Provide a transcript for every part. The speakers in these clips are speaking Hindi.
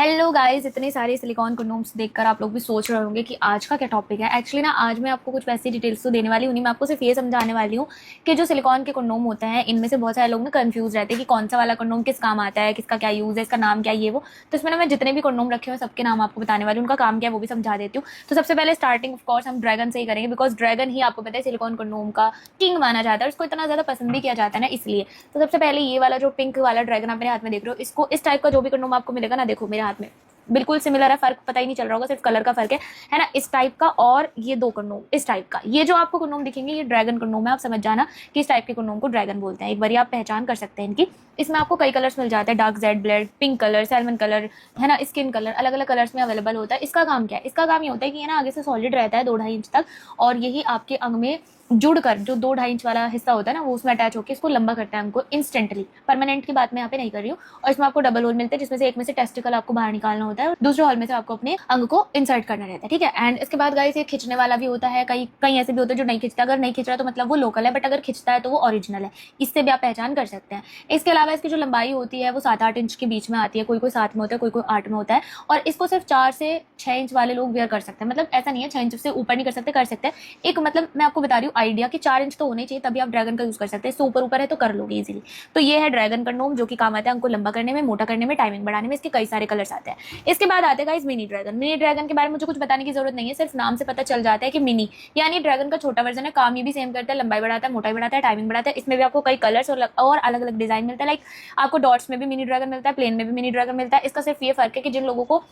हेलो गाइस, इतने सारे सिलिकॉन कंडोम्स देखकर आप लोग भी सोच रहे होंगे कि आज का क्या टॉपिक है। एक्चुअली ना आज मैं आपको कुछ वैसी डिटेल्स तो देने वाली हूँ नहीं, मैं आपको सिर्फ ये समझाने वाली हूँ कि जो सिलिकॉन के कंडोम होते हैं इनमें से बहुत सारे लोग ना कंफ्यूज रहते हैं कि कौन सा वाला कंडोम किस काम आता है, किसका क्या यूज़ है, इसका नाम क्या है, ये वो। तो इसमें ना मैं जितने भी कंडोम रखे हुए सबके नाम आपको बताने वाली हूँ, उनका काम क्या है वो भी समझा देती हूँ। तो सबसे पहले स्टार्टिंग ऑफ कोर्स हम ड्रैगन से ही करेंगे, बिकॉज ड्रैगन ही आपको पता है सिलिकॉन कंडोम का किंग माना जाता है और उसको इतना ज़्यादा पसंद भी किया जाता है ना, इसलिए। तो सबसे पहले ये वाला जो पिंक वाला ड्रैगन आप मेरे हाथ में देख रहे हो, इसको इस टाइप का जो भी कंडोम आपको मिलेगा ना, देखो मेरे हाथ में बिल्कुल सिमिलर है, फर्क पता ही नहीं चल रहा होगा, सिर्फ कलर का फर्क है ना। इस टाइप का और ये दो कंडोम इस टाइप का, ये जो आपको कंडोम दिखेंगे ये ड्रैगन कंडोम है। आप समझ जाना कि इस टाइप के कंडोम को ड्रैगन बोलते हैं, एक बार आप पहचान कर सकते हैं इनकी। इसमें आपको कई कलर्स मिल जाते हैं, dark Z black, pink colour, salmon colour, है ना, स्किन कलर, अलग अलग कलर्स में अवेलेबल होता है। इसका काम क्या है? इसका काम ये होता है कि ये ना आगे से सॉलिड रहता है 2-2.5 इंच तक, और यही आपके अंग में जुड़कर जो 2-2.5 इंच वाला हिस्सा होता है ना वो उसमें अटैच होकर इसको लंबा करता है अंग को इंस्टेंटली। परमानेंट की बात मैं यहाँ पे नहीं कर रही हूँ। और इसमें आपको डबल होल मिलते हैं, जिसमें से एक में से टेस्टिकल आपको बाहर निकालना होता है और दूसरे हॉल में से आपको अपने अंग को इंसर्ट करना रहता है, ठीक है। एंड इसके बाद गाइस ये खींचने वाला भी होता है, कई कई ऐसे भी होते हैं जो नहीं खींचता। अगर नहीं खींच रहा तो मतलब वो लोकल है, बट अगर खींचता है तो वो ओरिजिनल है, इससे भी आप पहचान कर सकते हैं। इसके अलावा इसकी जो लंबाई होती है वो 7-8 इंच के बीच में आती है, कोई कोई 7 में होता है, कोई कोई 8 में होता है। और इसको सिर्फ 4 से 6 इंच वाले लोग वेयर कर सकते हैं, मतलब ऐसा नहीं है 6 इंच से ऊपर नहीं कर सकते। एक मतलब मैं आपको बता रही हूँ आइडिया कि 4 इंच तो होने चाहिए, तभी आप ड्रैगन का यूज कर सकते हैं। इससे ऊपर ऊपर है तो कर लोगे इजीली। तो ये है ड्रैगन कंडोम, जो कि काम आता है अंग को लंबा करने में, मोटा करने में, टाइमिंग बढ़ाने में। इसके कई सारे कलर्स आते हैं। इसके बाद आते हैं guys mini dragon. Mini dragon के बारे में मुझे कुछ बताने की जरूरत नहीं है, सिर्फ नाम से पता चल जाता है कि मिनी यानी ड्रैगन का छोटा वर्जन है। काम ये भी सेम करता है, लंबाई बढ़ाता है, मोटाई बढ़ाता है, टाइमिंग बढ़ाता है। इसमें भी आपको कई कलर्स और अलग अलग डिजाइन मिलता है। लाइक आपको डॉट्स में भी मिनी ड्रैगन मिलता है, प्लेन में भी मिनी ड्रैगन मिलता है। इसका सिर्फ ये फर्क है कि जिन लोगों को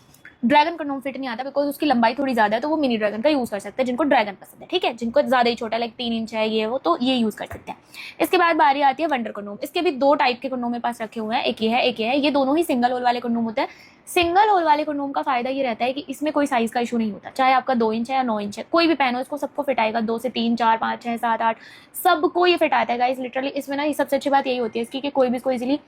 ड्रैगन कंडोम फिट नहीं आता बिकॉज उसकी लंबाई थोड़ी ज्यादा है, तो वो मिनी ड्रैगन का यूज कर सकते हैं जिनको ड्रैगन पसंद है, ठीक है। जिनको ज्यादा ही छोटा लाइक 3 इंच है ये वो, तो ये यूज कर सकते हैं। इसके बाद बारी आती है वंडर कंडोम। इसके भी 2 टाइप के कंडोम मेरे पास रखे हुए हैं, एक ये है एक ये है। ये दोनों ही सिंगल होल वाले कंडोम होते हैं। सिंगल होल वाले कंडोम का फायदा ये रहता है कि इसमें कोई साइज का इशू नहीं होता, चाहे आपका 2 इंच है या 9 इंच है, कोई भी पहनो इसको सबको फिट आएगा। 2 से 3, 4, 5, 6, 7, 8 सबको ये फिट आता है गाइस लिटरली। इसमें ना ये सबसे अच्छी बात यही होती है इसकी कि कोई भी इसको इजीली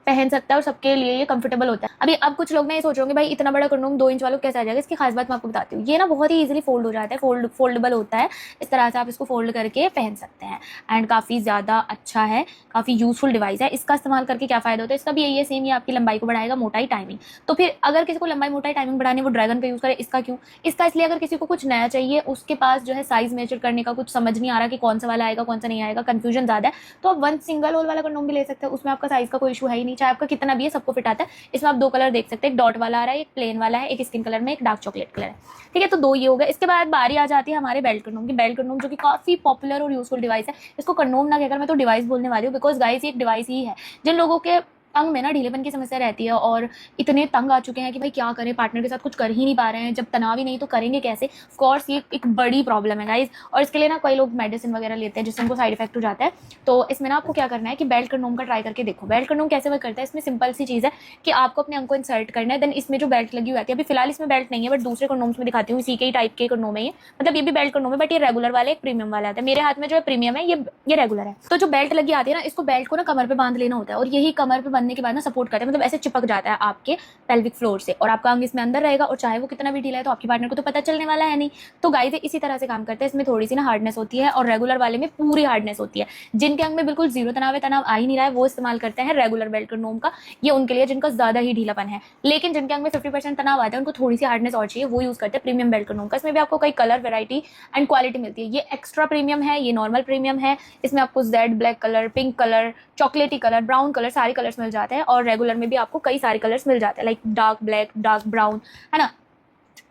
पहन सकता है और सबके लिए ये कंफर्टेबल होता है। अभी अब कुछ लोग ना ये सोच रहे होंगे भाई इतना बड़ा कंडोम 2 इंच वालों कैसे आ जाएगा। इसकी खास बात मैं आपको बताती हूँ, ये ना बहुत ही इजीली फोल्ड हो जाता है, फोल्डेबल होता है। इस तरह से आप इसको फोल्ड करके पहन सकते हैं एंड काफ़ी ज़्यादा अच्छा है, काफ़ी यूजफुल डिवाइस है। इसका इस्तेमाल करके क्या फ़ायदा होता है, इसका भी यही है सेम, ये आपकी लंबाई को बढ़ाएगा, मोटाई, टाइमिंग। तो फिर अगर किसी को लंबाई, मोटाई, टाइमिंग बढ़ानी वो ड्रैगन का यूज़ करे। इसका क्यों? इसका इसलिए अगर किसी को कुछ नया चाहिए, उसके पास जो है साइज मेजर करने का कुछ समझ नहीं आ रहा कि कौन सा वाला आएगा कौन सा नहीं आएगा, कंफ्यूजन ज़्यादा है, तो आप वन सिंगल होल वाला कंडोम भी ले सकते हैं। उसमें आपका साइज का कोई इशू है ही नहीं, चाहे आपका कितना भी है सबको फिट आता है। इसमें आप 2 कलर देख सकते हैं, एक डॉट वाला आ रहा है, एक प्लेन वाला है, एक स्किन कलर में, एक डार्क चॉकलेट कलर है, ठीक है। तो 2 ये हो गए। इसके बाद बारी आ जाती है हमारे बेल्ट कंडोम की। बेल्ट कंडोम जो कि काफी पॉपुलर और यूजफुल डिवाइस है। इसको कंडोम ना कहकर मैं तो डिवाइस बोलने वाली हूँ, बिकॉज गाइस ये एक डिवाइस ही है। जिन लोगों के अंग में ना ढीलेपन की समस्या रहती है और इतने तंग आ चुके हैं कि भाई क्या करें, पार्टनर के साथ कुछ कर ही नहीं पा रहे हैं, जब तनाव ही नहीं तो करेंगे कैसे, ऑफ कोर्स ये एक बड़ी प्रॉब्लम है गाइस। और इसके लिए ना कई लोग मेडिसिन वगैरह लेते हैं जिससे उनको साइड इफेक्ट हो जाता है। तो इसमें ना आपको क्या करना है कि बेल्ट कंडोम का ट्राई करके देखो। बेल्ट कंडोम कैसे वर्क करता है, इसमें सिंपल सी चीज़ है कि आपको अपने अंग को इंसर्ट करना है, देन इसमें जो बेल्ट लगी हुई आती है, अभी फिलहाल इसमें बेल्ट नहीं है बट दूसरे कंडोम्स में दिखाती हूँ, इसी के टाइप के कंडोम है ये, मतलब ये भी बेल्ट कंडोम है बट ये रेगुलर वाले एक प्रीमियम वाला आता है। मेरे हाथ में जो है प्रीमियम है, ये रेगुलर है। तो जो बेल्ट लगी आती है ना, इसको बेल्ट को ना कमर पे बांध लेना होता है और यही कमर पे बांधने के बाद ना सपोर्ट करता है, मतलब ऐसे चिपक जाता है आपके पेल्विक फ्लोर से और आपका अंग इसमें अंदर रहेगा। और चाहे वो कितना भी ढीला है तो आपकी पार्टनर को तो पता चलने वाला है नहीं। तो गाइस इसी तरह से काम करते हैं। इसमें थोड़ी सी ना हार्डनेस होती है और रेगुलर वाले में पूरी हार्डनेस होती है। जिनके अंग में बिल्कुल जीरो तनाव है, तनाव आ ही नहीं रहा है, वो इस्तेमाल करते हैं रेगुलर बेल्ट कंडोम का। ये उनके लिए जिनका ज्यादा ही ढीलापन है। लेकिन जिनके अंग में 50% तनाव आता है, उनको थोड़ी सी हार्डनेस और चाहिए, वो यूज करते हैं प्रीमियम बेल्ट कंडोम का। इसमें भी आपको कई कलर, वेरायटी एंड क्वालिटी मिलती है। ये एक्स्ट्रा प्रीमियम है, ये नॉर्मल प्रीमियम है। इसमें आपको Z black colour, pink colour, चॉकलेटी कलर, ब्राउन कलर, सारे कलर्स मिल जाते हैं। और रेगुलर में भी आपको कई सारे कलर्स मिल जाते हैं, like dark black, dark brown, है ना।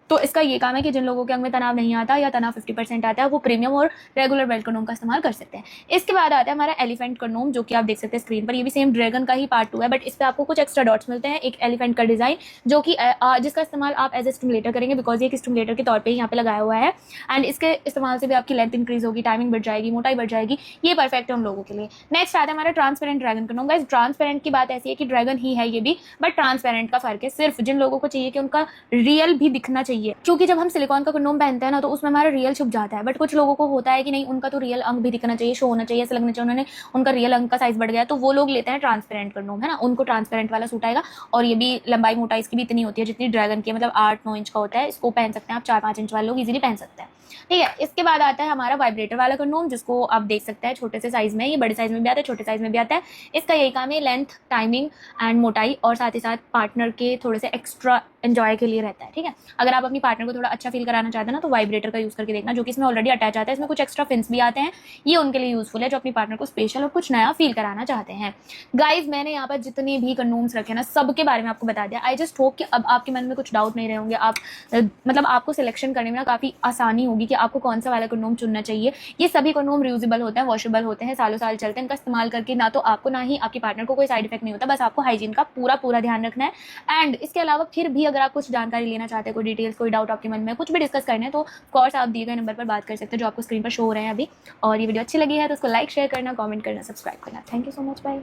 तो इसका ये काम है कि जिन लोगों के अंग में तनाव नहीं आता या तनाव 50% आता है, वो प्रीमियम और रेगुलर बेल्ट कंडोम का इस्तेमाल कर सकते हैं। इसके बाद आता है हमारा एलिफेंट कंडोम, जो कि आप देख सकते हैं स्क्रीन पर। ये भी सेम ड्रैगन का ही पार्ट 2 है, बट इस पर आपको कुछ एक्स्ट्रा डॉट्स मिलते हैं, एक एलिफेंट का डिजाइन, जो कि जिसका इस्तेमाल आप एज ए स्टिमुलेटर करेंगे, बिकॉज ये एक स्टिमुलेटर के तौर पर यहाँ पे लगाया हुआ है। एंड इसके इस्तेमाल से भी आपकी लेंथ इंक्रीज होगी, टाइमिंग बढ़ जाएगी, मोटाई बढ़ जाएगी। ये परफेक्ट है उन लोगों के लिए। नेक्स्ट आता है हमारा transparent dragon condom. Guys transparent की बात ऐसी है कि ड्रैगन ही है ये भी, बट ट्रांसपेरेंट का फर्क है। सिर्फ जिन लोगों को चाहिए कि उनका रियल भी दिखना चाहिए, क्योंकि जब हम सिलिकॉन का कंडोम पहनते हैं ना तो उसमें हमारा रियल छुप जाता है। बट कुछ लोगों को होता है कि नहीं, उनका तो रियल अंग भी दिखना चाहिए, शो होना चाहिए, ऐसा लगना चाहिए उन्होंने उनका रियल अंग का साइज बढ़ गया, तो वो लोग लेते हैं ट्रांसपेरेंट कंडोम, है ना। उनको ट्रांसपेरेंट वाला सूट आएगा। और ये भी लंबाई मोटाई इसकी भी इतनी होती है जितनी ड्रैगन की, मतलब 8-9 इंच का होता है। इसको पहन सकते हैं आप, 4-5 इंच वाले लोग इजीली पहन सकते हैं। ठीक है। इसके बाद आता है हमारा वाइब्रेटर वाला कंडोम, जिसको आप देख सकते हैं छोटे से साइज में, ये बड़े साइज में भी आता है, छोटे साइज में भी आता है। इसका यही काम है, लेंथ, टाइमिंग एंड मोटाई, और साथ ही साथ पार्टनर के थोड़े से एक्स्ट्रा एंजॉय के लिए रहता है। ठीक है, अगर आप अपनी पार्टनर को थोड़ा अच्छा फील कराना चाहते हैं ना, तो वाइब्रेटर का यूज़ करके देखना, जो कि इसमें ऑलरेडी अटैच आता है। इसमें कुछ एक्स्ट्रा फिन्स भी आते हैं, ये उनके लिए यूजफुल है जो अपनी पार्टनर को स्पेशल और कुछ नया फील कराना चाहते हैं। गाइज, मैंने यहाँ पर जितने भी कंडोम्स रखे ना, सबके बारे में आपको बता दिया। आई जस्ट होप कि अब आपके मन में कुछ डाउट नहीं रहे होंगे, आप मतलब आपको सिलेक्शन करने में ना काफ़ी आसानी होगी कि आपको कौन सा वाला कंडोम चुनना चाहिए। ये सभी कंडोम रियूजेबल होते हैं, वॉशेबल होते हैं, सालों साल चलते हैं। इनका इस्तेमाल करके ना तो आपको ना ही आपके पार्टनर को कोई साइड इफेक्ट नहीं होता, बस आपको हाइजीन का पूरा ध्यान रखना है। एंड इसके अलावा फिर भी अगर आप कुछ जानकारी लेना चाहते हैं, कोई डिटेल्स, कोई डाउट आपके मन में, कुछ भी डिस्कस करना है, तो ऑफकोर्स आप दिए गए नंबर पर बात कर सकते हैं जो आपको स्क्रीन पर शो हो रहे हैं अभी। और ये वीडियो अच्छी लगी है तो उसको लाइक, शेयर करना, कमेंट करना, सब्सक्राइब करना। Thank you so much, bye.